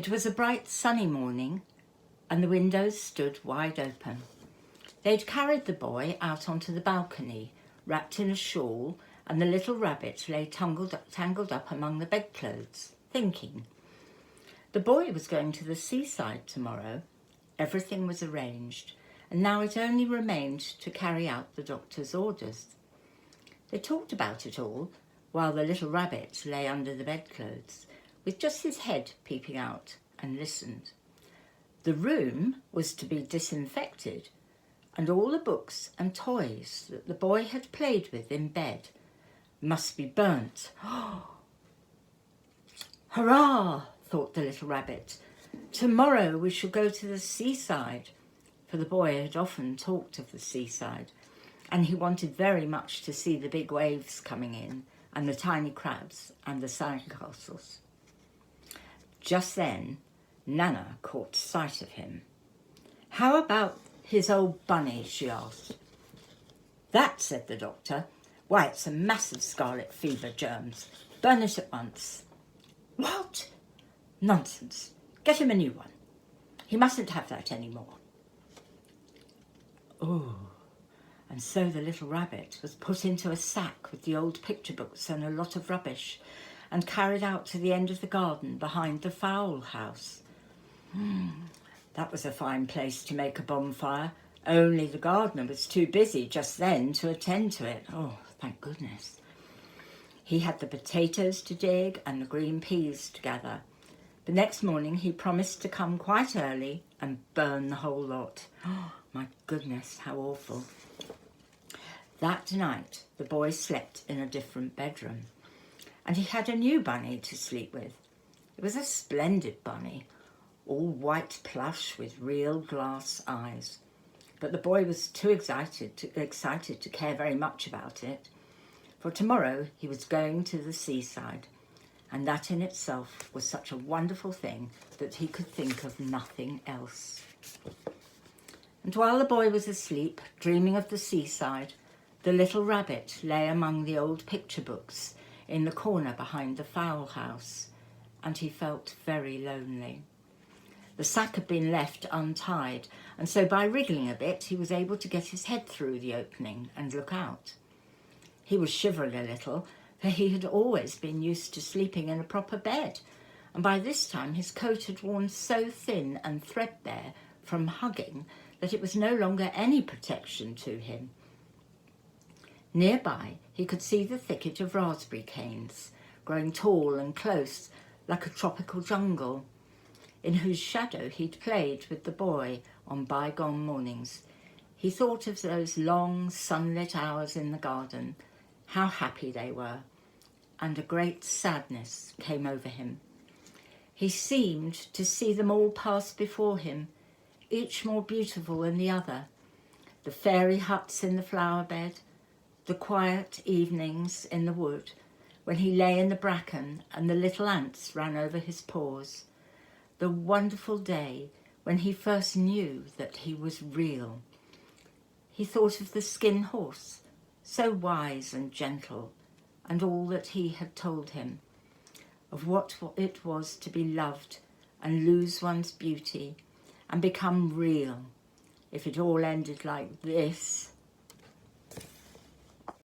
It was a bright sunny morning and the windows stood wide open. They'd carried the boy out onto the balcony, wrapped in a shawl, and the little rabbit lay tangled up among the bedclothes, thinking. The boy was going to the seaside tomorrow. Everything was arranged, and now it only remained to carry out the doctor's orders. They talked about it all while the little rabbit lay under the bedclothes, with just his head peeping out, and listened. The room was to be disinfected, and all the books and toys that the boy had played with in bed must be burnt. Hurrah, thought the little rabbit. Tomorrow we shall go to the seaside, for the boy had often talked of the seaside, and he wanted very much to see the big waves coming in, and the tiny crabs and the sandcastles. Just then, Nana caught sight of him. How about his old bunny, she asked. That, said the doctor. Why, it's a mass of scarlet fever germs. Burn it at once. What? Nonsense. Get him a new one. He mustn't have that any more. Oh, and so the little rabbit was put into a sack with the old picture books and a lot of rubbish, and carried out to the end of the garden behind the fowl house. That was a fine place to make a bonfire, only the gardener was too busy just then to attend to it. Oh, thank goodness. He had the potatoes to dig and the green peas to gather. The next morning he promised to come quite early and burn the whole lot. Oh, my goodness, how awful. That night the boy slept in a different bedroom, and he had a new bunny to sleep with. It was a splendid bunny, all white plush with real glass eyes. But the boy was too excited to care very much about it, for tomorrow he was going to the seaside, and that in itself was such a wonderful thing that he could think of nothing else. And while the boy was asleep, dreaming of the seaside, the little rabbit lay among the old picture books in the corner behind the fowl house, and he felt very lonely. The sack had been left untied, and so by wriggling a bit he was able to get his head through the opening and look out. He was shivering a little, for he had always been used to sleeping in a proper bed, and by this time his coat had worn so thin and threadbare from hugging that it was no longer any protection to him. Nearby he could see the thicket of raspberry canes, growing tall and close like a tropical jungle, in whose shadow he'd played with the boy on bygone mornings. He thought of those long sunlit hours in the garden, how happy they were, and a great sadness came over him. He seemed to see them all pass before him, each more beautiful than the other. The fairy huts in the flower bed, the quiet evenings in the wood, when he lay in the bracken and the little ants ran over his paws. The wonderful day when he first knew that he was real. He thought of the skin horse, so wise and gentle, and all that he had told him, of what it was to be loved and lose one's beauty and become real, if it all ended like this.